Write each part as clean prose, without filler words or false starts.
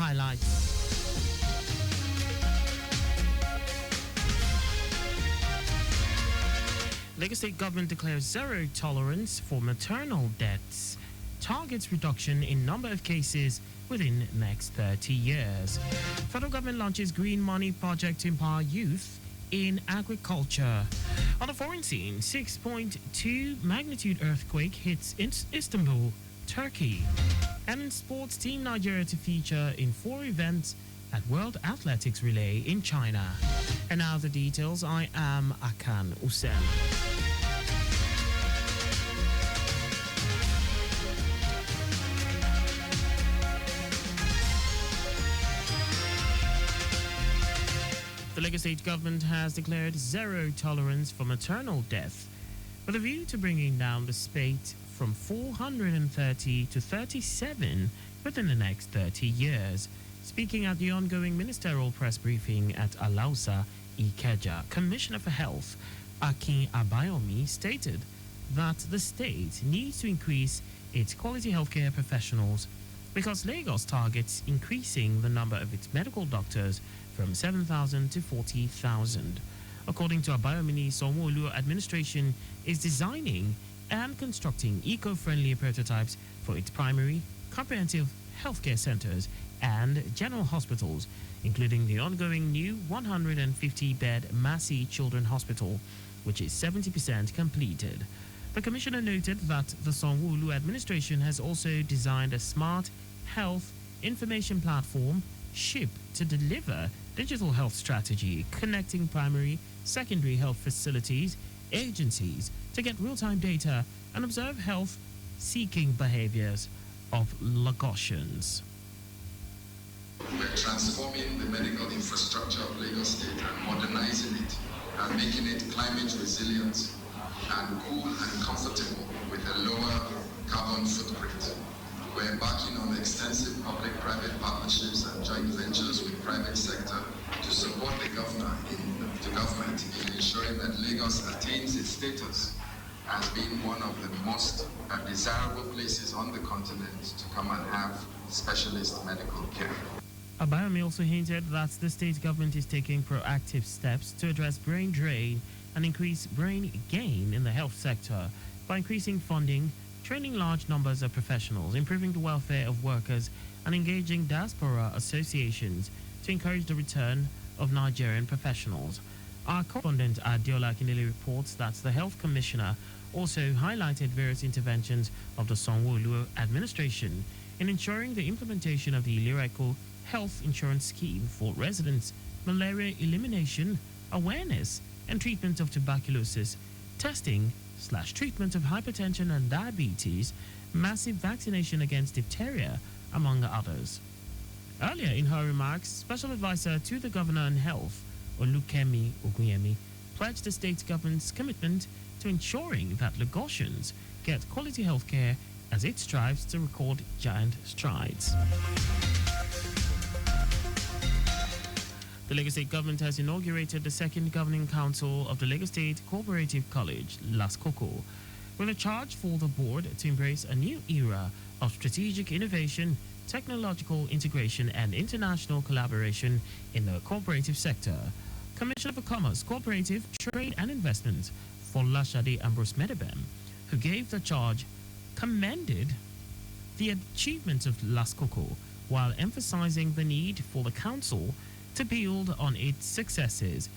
highlights. Lagos State government declares zero tolerance for maternal deaths. Targets reduction in number of cases within next 30 years. Federal government launches green money project to empower youth in agriculture. On the foreign scene, 6.2 magnitude earthquake hits Istanbul, Turkey. And in sports, Team Nigeria to feature in 4 events at World Athletics Relay in China. And now the details. I am Akan Usen. The Lagos State government has declared zero tolerance for maternal death, with a view to bringing down the spate from 430 to 37 within the next 30 years. Speaking at the ongoing ministerial press briefing at Alausa, Ikeja, Commissioner for Health, Akan Usen, stated that the state needs to increase its quality healthcare professionals because Lagos targets increasing the number of its medical doctors from 7,000 to 40,000. According to Abayomi, Sanwo-Olu administration is designing and constructing eco-friendly prototypes for its primary, comprehensive healthcare centers and general hospitals, including the ongoing new 150-bed Massey Children's Hospital, which is 70% completed. The commissioner noted that the Sanwo-Olu administration has also designed a smart health information platform, SHIP, to deliver digital health strategy, connecting primary, secondary health facilities, agencies to get real-time data and observe health-seeking behaviors of Lagosians. We're transforming the medical infrastructure of Lagos State and modernizing it and making it climate resilient and cool and comfortable with a lower carbon footprint. We're embarking on extensive public-private partnerships and joint ventures with private sector to support the government in ensuring that Lagos attains its status as being one of the most desirable places on the continent to come and have specialist medical care. Abayomi also hinted that the state government is taking proactive steps to address brain drain and increase brain gain in the health sector by increasing funding, training large numbers of professionals, improving the welfare of workers, and engaging diaspora associations to encourage the return of Nigerian professionals. Our correspondent Adiola Akinele reports that the health commissioner also highlighted various interventions of the Sanwo-Olu administration in ensuring the implementation of the Iliraiko health insurance scheme for residents, malaria elimination, awareness and treatment of tuberculosis, testing/treatment of hypertension and diabetes, massive vaccination against diphtheria, among others. Earlier in her remarks, Special Advisor to the Governor on Health, Olukemi Ogunyemi, pledged the state government's commitment to ensuring that Lagosians get quality health care as it strives to record giant strides. The Lagos State government has inaugurated the second governing council of the Lagos State Cooperative College, LASCOCO, with a charge for the board to embrace a new era of strategic innovation, technological integration and international collaboration in the cooperative sector. Commissioner for Commerce, Cooperative, Trade and Investment, Folashade Ambrose Medebem, who gave the charge, commended the achievements of LASCOCO while emphasizing the need for the council to build on its successes.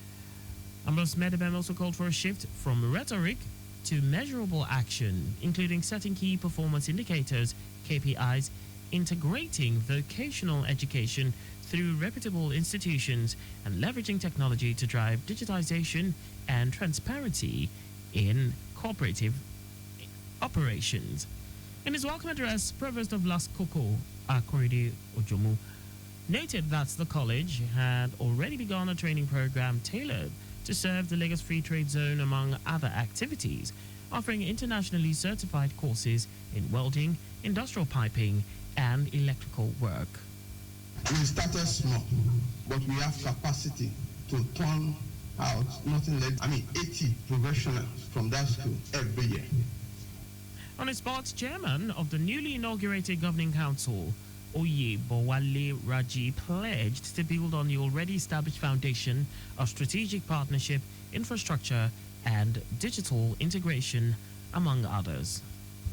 Ambrose Medebem also called for a shift from rhetoric to measurable action, including setting key performance indicators, KPIs, integrating vocational education through reputable institutions, and leveraging technology to drive digitization and transparency in cooperative operations. In his welcome address, Provost of LASCOCO, Akorede Ojomu, noted that the college had already begun a training program tailored to serve the Lagos Free Trade Zone, among other activities, offering internationally certified courses in welding, industrial piping, and electrical work. We started small, but we have capacity to turn out nothing less, 80 professionals from that school every year. On his part, chairman of the newly inaugurated governing council, Oyebowale Raji pledged to build on the already established foundation of strategic partnership, infrastructure, and digital integration, among others.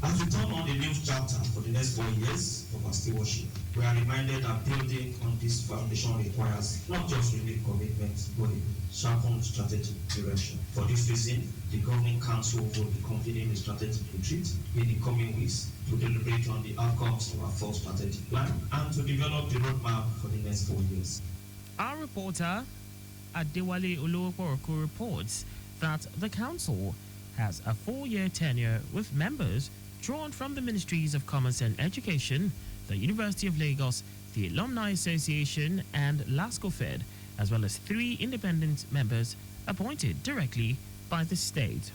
As we turn on the new chapter for the next 4 years of our stewardship, we are reminded that building on this foundation requires not just renewed commitment, but a sharpened strategic direction. For this reason, the Governing Council will be convening a strategic retreat in the coming weeks to deliberate on the outcomes of our full strategic plan and to develop the roadmap for the next 4 years. Our reporter, Adewale Oloworoko, reports that the Council has a 4-year tenure with members drawn from the Ministries of Commerce and Education, the University of Lagos, the Alumni Association, and LASCOFED, as well as 3 independent members appointed directly by the state.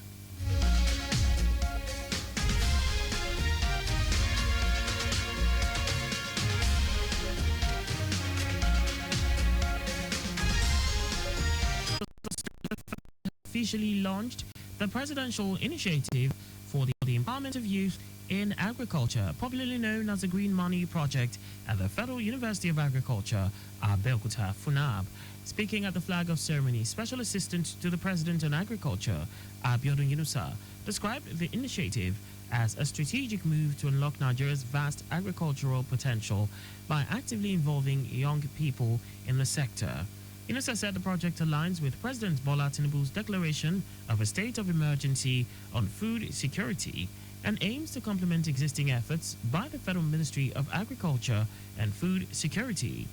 Officially launched the presidential initiative for the empowerment of youth in agriculture, popularly known as the Green Money Project, at the Federal University of Agriculture, Abeokuta, FUNAB. Speaking at the flag-off ceremony, Special Assistant to the President on Agriculture, Abiodun Yunusa, described the initiative as a strategic move to unlock Nigeria's vast agricultural potential by actively involving young people in the sector. Yunusa said the project aligns with President Bola Tinubu's declaration of a state of emergency on food security and aims to complement existing efforts by the Federal Ministry of Agriculture and Food Security.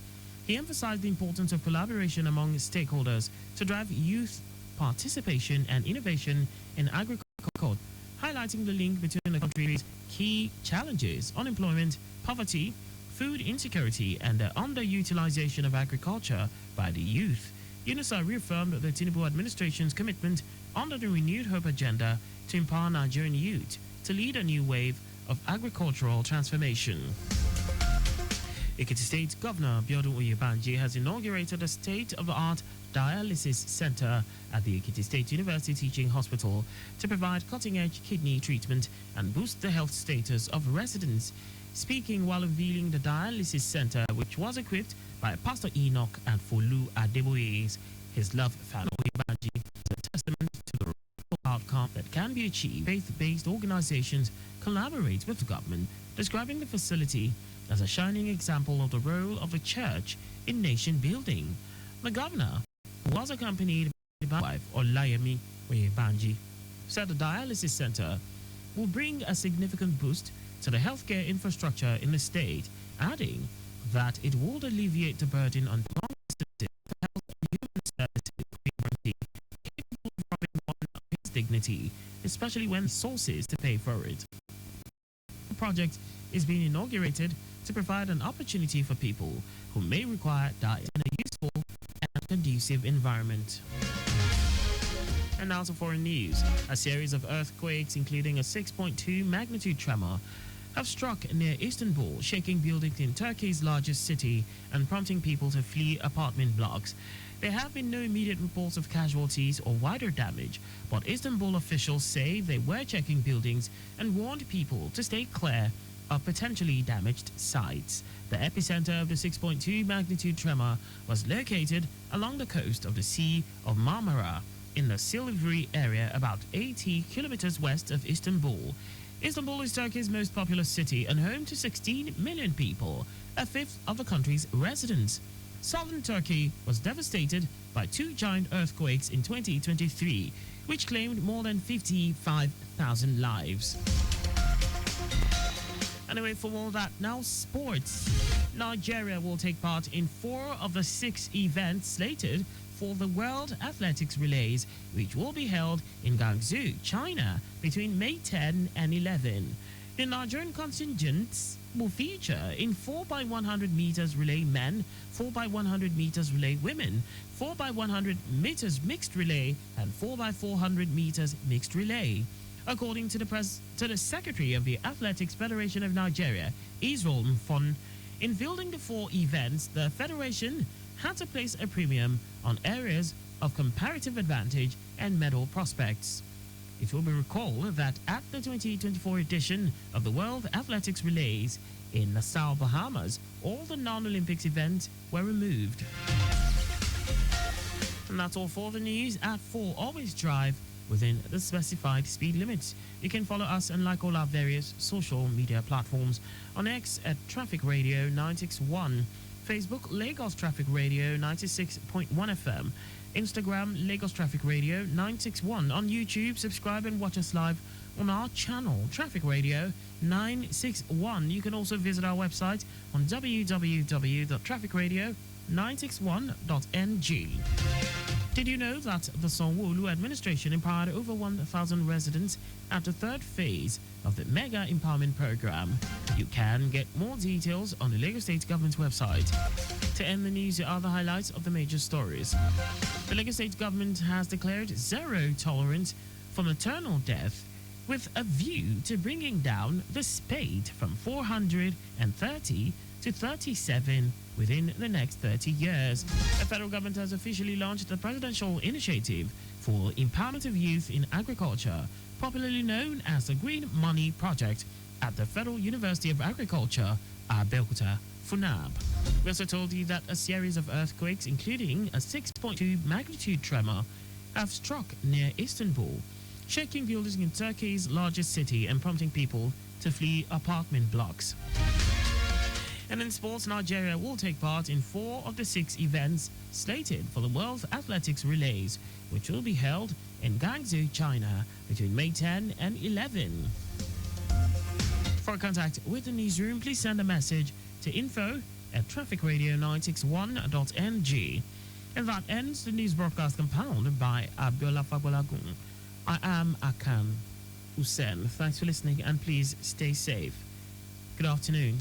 He emphasized the importance of collaboration among stakeholders to drive youth participation and innovation in agriculture, highlighting the link between the country's key challenges: unemployment, poverty, food insecurity, and the underutilization of agriculture by the youth. Yunusa reaffirmed the Tinubu administration's commitment under the Renewed Hope agenda to empower Nigerian youth to lead a new wave of agricultural transformation. Ekiti State Governor Abiodun Oyebanji has inaugurated a state-of-the-art dialysis center at the Ekiti State University Teaching Hospital to provide cutting-edge kidney treatment and boost the health status of residents. Speaking while unveiling the dialysis center, which was equipped by Pastor Enoch and Folu Adeboye, his love fan Oyebanji is a testament to the outcome that can be achieved. Faith-based organizations collaborate with the government, describing the facility as a shining example of the role of the church in nation building. The governor, who was accompanied by his wife Olayemi Oyebanji, said the dialysis center will bring a significant boost to the healthcare infrastructure in the state, adding that it would alleviate the burden on long-distance health and human services capable of robbing one of his dignity, especially when sources to pay for it. The project is being inaugurated to provide an opportunity for people who may require diet in a useful and conducive environment. And now to foreign news. A series of earthquakes, including a 6.2 magnitude tremor, have struck near Istanbul, shaking buildings in Turkey's largest city and prompting people to flee apartment blocks. There have been no immediate reports of casualties or wider damage, but Istanbul officials say they were checking buildings and warned people to stay clear of potentially damaged sites. The epicenter of the 6.2 magnitude tremor was located along the coast of the Sea of Marmara in the Silivri area, about 80 kilometers west of Istanbul. Istanbul is Turkey's most populous city and home to 16 million people, a fifth of the country's residents. Southern Turkey was devastated by 2 giant earthquakes in 2023, which claimed more than 55,000 lives. Anyway, for all that, now sports. Nigeria will take part in 4 of the 6 events slated for the World Athletics Relays, which will be held in Guangzhou, China, between May 10 and 11. The Nigerian contingents will feature in 4x100 meters relay men, 4x100 meters relay women, 4x100 meters mixed relay, and 4x400 meters mixed relay. According to the Secretary of the Athletics Federation of Nigeria, Israel Mfon, in building the 4 events, the Federation had to place a premium on areas of comparative advantage and medal prospects. It will be recalled that at the 2024 edition of the World Athletics Relays, in Nassau, Bahamas. All the non-Olympics events were removed. And that's all for the news at 4. Always drive within the specified speed limits. You can follow us and like all our various social media platforms. On X at Traffic Radio 961, Facebook Lagos Traffic Radio 96.1 FM, Instagram Lagos Traffic Radio 961. On YouTube, subscribe and watch us live on our channel Traffic Radio 961. You can also visit our website on www.trafficradio961.ng. Did you know that the Sanwo-Olu administration empowered over 1,000 residents at the third phase of the Mega Empowerment Program? You can get more details on the Lagos State Government's website. To end the news, here are the highlights of the major stories. The Lagos State Government has declared zero tolerance for maternal death with a view to bringing down the spate from 430 to 37 within the next 30 years. The federal government has officially launched the Presidential Initiative for Empowerment of Youth in Agriculture, popularly known as the Green Money Project, at the Federal University of Agriculture, Abeokuta, FUNAB. We also told you that a series of earthquakes, including a 6.2 magnitude tremor, have struck near Istanbul, shaking buildings in Turkey's largest city and prompting people to flee apartment blocks. And in sports, Nigeria will take part in 4 of the 6 events slated for the World Athletics Relays, which will be held in Guangzhou, China, between May 10 and 11. For contact with the newsroom, please send a message to info@trafficradio961.ng. And that ends the news broadcast compiled by Abiola Fagbolagun. I am Akan Usen. Thanks for listening and please stay safe. Good afternoon.